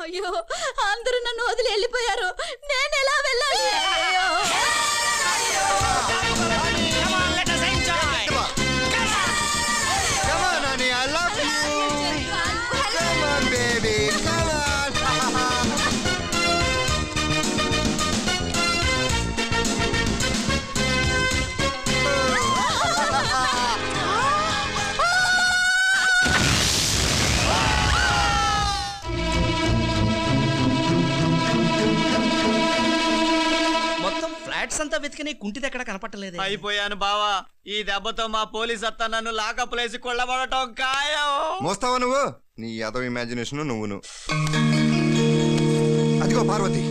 అయ్యో అందరూ నన్ను వదిలి వెళ్ళిపోయారు, నేను ఎలా వెళ్ళాలి? అంతా వెతికి కుంటిది ఎక్కడ కనపట్టలేదు. అయిపోయాను బావా, ఈ దెబ్బతో మా పోలీస్ అత్త నన్ను లాకప్ లేసి కొల్లబడటం ఖాయం. మోస్తావా నువ్వు? నీ యాదవ్ ఇమాజినేషన్ నువ్వును. అదిగో పార్వతి.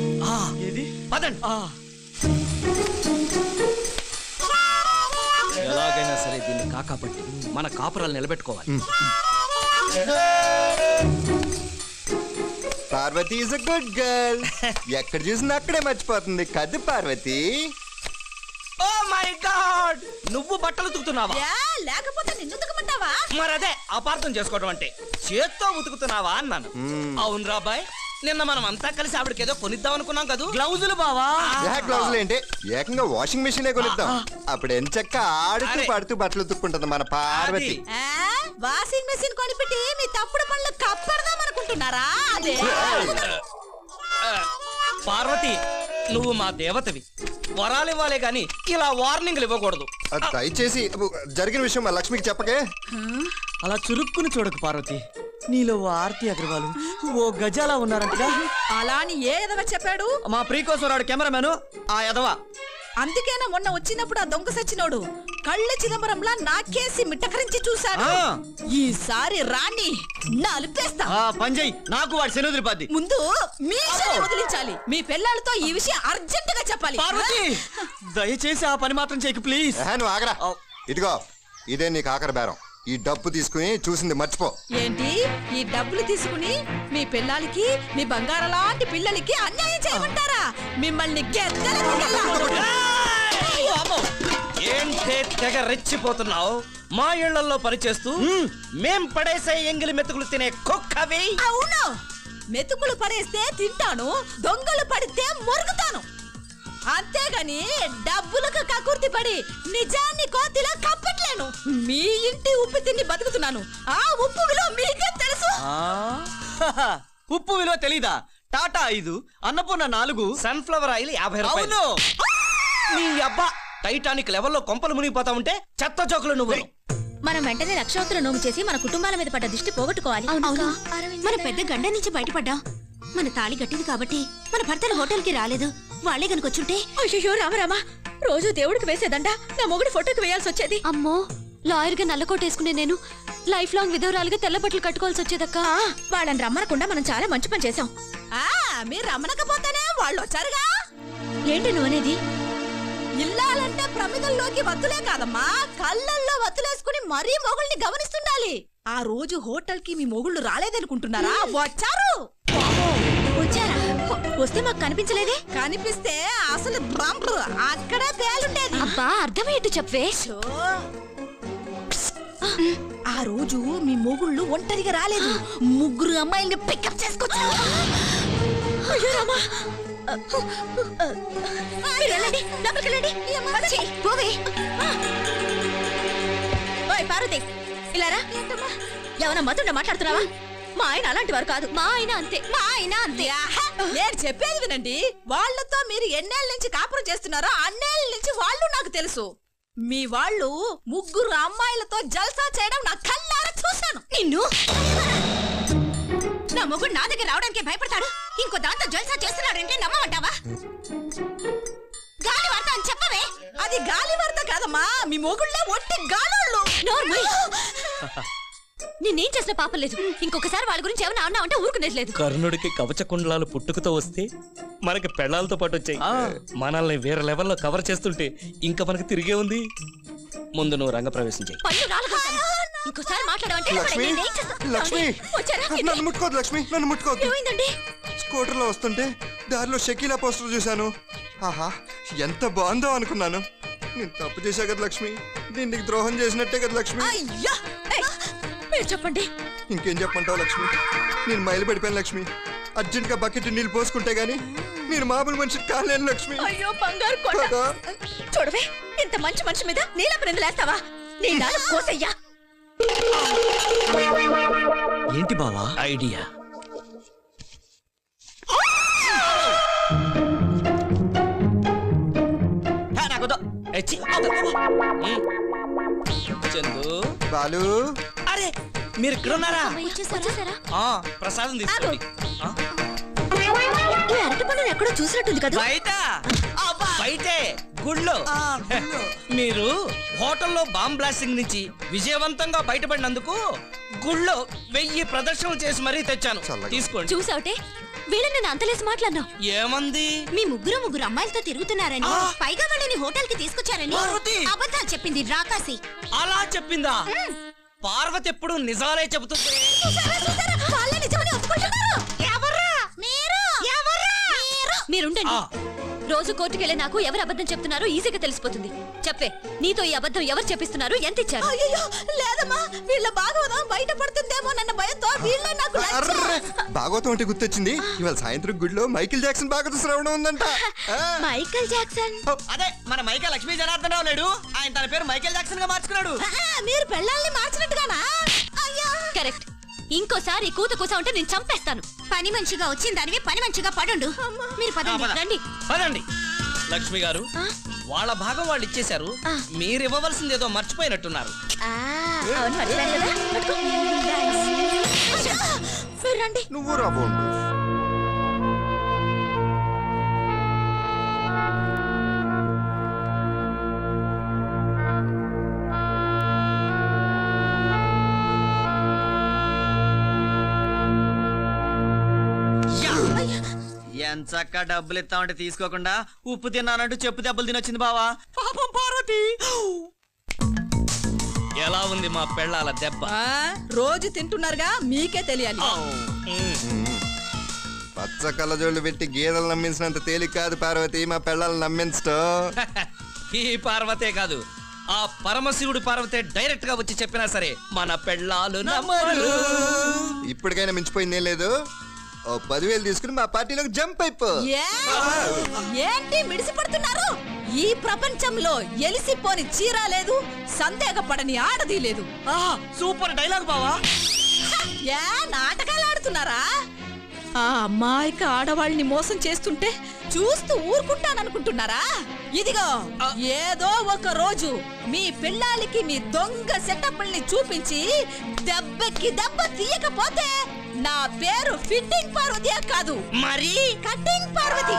ఏది? పదండి. ఎలాగైనా సరే దీన్ని కాకాపట్టి మన కాపురాలు నిలబెట్టుకోవాలి. Parvati is a good girl. ఎక్కడ చూసినా అక్కడే మర్చిపోతుంది కదా పార్వతి. ఓ మై గాడ్, నువ్వు బట్టలు ఉతుకుతున్నావా? లేకపోతే నిన్ను ఉతకమంటావా? మరదే అపార్థం చేసుకోవడం అంటే, చేత్తో ఉతుకుతున్నావా అన్నాను. అవును రాబాయ్, నిన్న మనం అంతా కలిసి ఆవిడకి ఏదో కొనిద్దాం అనుకున్నాం కదా, గ్లౌజులు బావా. గ్లౌజులు ఏంటి, ఏకంగా వాషింగ్ మెషిన్ కొనిద్దాం. అప్పుడు ఎంచక్క ఆడుతూ పడుతూ బట్టలు ఉతుక్కుంటది మన పార్వతి. వాషింగ్ మెషిన్ కొనిపెట్టి మీ తప్పుడు పనులు కప్పెడదాం అనుకుంటున్నారా? అదే పార్వతి, నువ్వు మా దేవతవి, వరాలు ఇవ్వాలే గాని ఇలా వార్నింగ్లు ఇవ్వకూడదు. దయచేసి జరిగిన విషయం మా లక్ష్మికి చెప్పకే. అలా చురుక్కుని చూడకు పార్వతి, నీలో ఓ ఆర్తి అగ్రవాలు, ఓ గజాలా ఉన్నారంటగా. అలా అని ఏ ఎదవ చెప్పాడు? మా ప్రీకోసరాడు కెమెరామెను ఆ ఎదవా. అందుకేనా మొన్న వచ్చినప్పుడు ఆ దొంగ సచ్చినోడు కళ్ళ చిదంబరంలా నాకేసి మిట్టకరించి చూశాడు. ఈసారి రాణి నలిపేస్తా. పంజయ్, నాకు వాడి శనుద్రి పద్ది. ముందు మీ విషయాన్ని వదిలించాలి. మీ పిల్లలతో ఈ విషయం అర్జెంట్ గా చెప్పాలి. పార్వతి, దయచేసి ఆ పని మాత్రం చేయకు ప్లీజ్. నువ్వు ఆగరా. ఇదిగో ఇదే నీకు ఆఖరి బేరం. ఈ డబ్బు తీసుకుని చూసింది మర్చిపో. ఏంటి? ఈ డబ్బులు తీసుకుని మీ పిల్లలకి, మీ బంగారం లాంటి పిల్లలకి అన్యాయం చేయమంటారా? మిమ్మల్ని ఏంటే తెగ రెచ్చిపోతున్నావు? మా ఇళ్లలో పనిచేస్తూ మేం పడేసే ఎంగిలి మెతుకులు తినే కుక్కవి. అవును, మెతుకులు పడేస్తే తింటాను, దొంగలు పడితే మొరుగుతాను. అంతేగాని డబ్బులకు కకుర్తి పడి నిజాన్ని కోతిలా కప్పట్లేను. మీ ఇంటి ఉప్పు తిని బతుకుతున్నాను. ఆ ఉప్పు విలువ మీకే తెలుసు. ఉప్పు విలువ తెలీదా? టాటా 5, అన్నపూర్ణ 4, సన్ఫ్లవర్ ఆయిల్ 50 రూపాయలు. నీ అబ్బా, టైటానిక్ లెవెల్లో కొంపలు మునిగిపోతా ఉంటే చెత్త జోకులు నువ్వు. మనం వెంటనే లక్షోత్తర నోము చేసి మన కుటుంబాల మీద పడ్డ దిష్టి పోగొట్టుకోవాలి. మనం పెద్ద గండ నుంచి బయటపడ్డాం. మన తాళి కట్టింది కాబట్టి మన భర్తలు హోటల్కి రాలేదు. వాళ్లే కనుకొచ్చుంటే, అయ్యో రామరామా, రోజు దేవుడికి వేసేదంట నా మొగుడి ఫోటోకి వేయాల్సి వచ్చేది. అమ్మో, లాయర్ గా నల్లకోటేసుకునే నేను లైఫ్ లాంగ్ విధవరాలుగా తెల్ల బట్టలు కట్టుకోవాల్సి వచ్చేదక్క. వాళ్ళని రమ్మనకుండా మనం చాలా మంచి పని చేసాం. మీరు రమ్మనకపోతేనే వాళ్ళు వచ్చారుగా. ఏంటి నువ్వు అనేది? ఇల్లాలంటే ప్రమిదల్లోకి వత్తులే కాదమ్మా, కళ్ళల్లో వత్తులేసుకుని మరీ మొగుల్ని గమనిస్తుండాలి. ఆ రోజు హోటల్ కి మీ మొగుళ్ళు రాలేదనుకుంటున్నారా? వచ్చారు. వచ్చారా? వస్తే మాకు కనిపించలేదే. కనిపిస్తే అసలు అక్కడే పేలుండేది. అబ్బా, అర్థమయ్యేట్టు చెప్పే. ఆ రోజు మీ మొగుళ్ళు ఒంటరిగా రాలేదు, ముగ్గురు అమ్మాయిల్ని పికప్ చేసుకొచ్చారు. పార్వతి, ఇలారా. ఏమన్నా మతుండ మాట్లాడుతున్నావా? మా ఆయన అలాంటి వారు కాదు. మా ఆయన అంతే. మా ఆయన అంతే. నేను చెప్పేది వినండి. వాళ్ళతో మీరు ఎన్నేళ్ళ నుంచి కాపురం చేస్తున్నారో అన్నేళ్ళ నుంచి వాళ్ళు నాకు తెలుసు. మీ వాళ్ళు ముగ్గురు అమ్మాయిలతో జల్సా చేయడం నా కళ్ళారా చూశాను. నిన్ను నా మొగుడు నా దగ్గర రావడానికి భయపడతాడు, ఇంకో దాంతో జల్సా చేస్తున్నాడంటే నమ్మమంటావా? గాలి వార్త అని చెప్పవే. అది గాలి వార్త కాదమ్మా, మీ మొగుళ్ళే ఒట్టి గాలోళ్ళు. నేనేం చేసిన పాపం లేదు. ఇంకొకసారి వాళ్ళ గురించి ఏమన్నా అన్నా అంటే ఊరుకునేది లేదు. కర్ణుడికి కవచ కుండలాలు పుట్టుకతో వస్తే మనకి పెళ్ళాలతో పాటు వచ్చాయి. మనల్ని వేరే లెవెల్లో కవర్ చేస్తుంటే ఇంకా మనకి తిరిగే ఉంది. ముందు నువ్వు రంగప్రవేశం చేయి. ఇంకోసారి మాట్లాడమంటే లక్ష్మి, లక్ష్మి, నన్ను ముట్టుకోవద్దు లక్ష్మి, నన్ను ముట్టుకోవద్దు. స్కూటర్ లో వస్తుంటే దారిలో షకీలా పోస్టర్ చూశాను. ఆహా, ఎంత బాగుందో అనుకున్నాను. నేను తప్పు చేశా కదా లక్ష్మి, దీనికి ద్రోహం చేసినట్టే కదా లక్ష్మి. మీరు చెప్పండి. ఇంకేం చెప్పంటావు లక్ష్మి, నేను మైలు పడిపోయాను లక్ష్మి. అర్జెంట్ గా బకెట్ నీళ్ళు పోసుకుంటే గానీ నేను మామూలు మనిషి కాలేను లక్ష్మి. అయ్యో బంగారు కొండ కదా? చూడవే ఇంత మంచి మనిషి మీద నీలపు నిందలేస్తావా నీ నాన్న కోసయ్యా. ఏంటి బావా? ఐడియా. చందు, బాలు అరే మీరు ఇక్కడ ఉన్నారా? వచ్చేసారా? ప్రసాదం తీసుకోండి. ఈ అరటి పండుని ఎక్కడో చూసినట్టుంది కదా. బయట బయటే గుళ్ళో. మీరు హోటల్లో బాంబ్ బ్లాస్టింగ్ నుంచి విజయవంతంగా బయటపడినందుకు గుళ్ళో 1000 ప్రదర్శనలు చేసి మరీ తెచ్చాను. చల్లగా. తీసుకోండి. చూసావుటే వీళ్ళని నేను అంతలేసి మాట్లాడినావు. ఏమంది? మీ ముగ్గురు అమ్మాయిలతో తిరుగుతున్నారని, పైగా వాళ్ళని హోటల్ కి తీసుకొచ్చారని పార్వతి! అబద్ధాలు చెప్పింది రాకాసి. అలా చెప్పిందా? పార్వతి ఎప్పుడు నిజాలే చెబుతుంది. వాళ్ళే నిజమని ఒప్పుకుంటున్నారు. మీరుండండి. రోజు కోర్టుకెళ్ళే నాకు ఎవరు అబద్ధం చెప్తున్నారో ఈజీగా తెలిసిపోతుంది. చెప్పే, నీతో ఈ అబద్ధం ఎవరు చెప్పిస్తున్నారు? ఎంత ఇచ్చారు? అయ్యో లేదమ్మా వీళ్ళ భాగవతం బయట పడుతుందేమో నన్న భయంతో వీళ్ళే నాకు అర్రే! భాగవతం అంటే గుర్తొచ్చింది. ఇవాళ సాయంత్రం గుడిలో మైకిల్ జాక్సన్ భాగవత శ్రవణం ఉందంట. ఆ. Michael Jackson. అదే మన మైకేల్ లక్ష్మీ జనార్దన్ రావు లేడు, ఆయన తన పేరు మైకేల్ జాక్సన్ గా మార్చుకున్నాడు. మీరు పెళ్ళాలని మార్చినట్టుగానా? అయ్యా కరెక్ట్. ఇంకోసారి కూత కూస ఉంటే నేను చంపేస్తాను. పని మంచిగా వచ్చిన దానివి పని మంచిగా పడుండు. మీరు పదండి, రండి. పదండి. లక్ష్మి గారు, వాళ్ళ భాగం వాళ్ళు ఇచ్చేశారు. మీరు ఇవ్వవలసిందేదో మర్చిపోయినట్టున్నారు. అవును, మర్చిపోయాను కదా. పట్టుకో. అయ్యా, మీరు రండి. నువ్వు రాబోండు. ఎంచక్క డబ్బులు ఇస్తామంటే తీసుకోకుండా ఉప్పు తిన్నానంటూ చెప్పు దెబ్బలు తినొచ్చింది బావా. పాపం పార్వతి. ఎలా ఉంది మా పెళ్ళాల దెబ్బ? రోజు తింటున్నారుగా మీకే తెలియాలి. పచ్చ కళ్ళజోళ్ళు పెట్టి గేదెలు నమ్మించినంత తేలిక కాదు పార్వతి మా పెళ్ళాలను నమ్మించటం. ఈ పార్వతే కాదు, ఆ పరమశివుడు పార్వతే డైరెక్ట్ గా వచ్చి చెప్పినా సరే మన పెళ్ళాలు నమ్మరు. ఇప్పటికైనా మించిపోయిందేం లేదు. ఓ 10,000 తీసుకుని మా పార్టీలోకి జంప్ అయిపో. ఏంటి మిడిసి పడుతున్నారు? ఈ ప్రపంచంలో ఎలిసిపోని చీర లేదు, సందేహపడని ఆడది లేదు. సూపర్ డైలాగ్ బావా. ఏ నాటకాలు ఆడుతున్నారా? ఆ అమ్మాయికి ఆడవాళ్ళని మోసం చేస్తుంటే చూస్తూ ఊరుకుంటాననుకుంటున్నారా? ఇదిగో ఏదో ఒక రోజు మీ పిల్లాలికి మీ దొంగ సెటప్ల్ని చూపించి దెబ్బకి దెబ్బ తీయకపోతే నా పేరు ఫిట్టింగ్ పార్వతి కాదు, మరి కట్టింగ్ పార్వతి.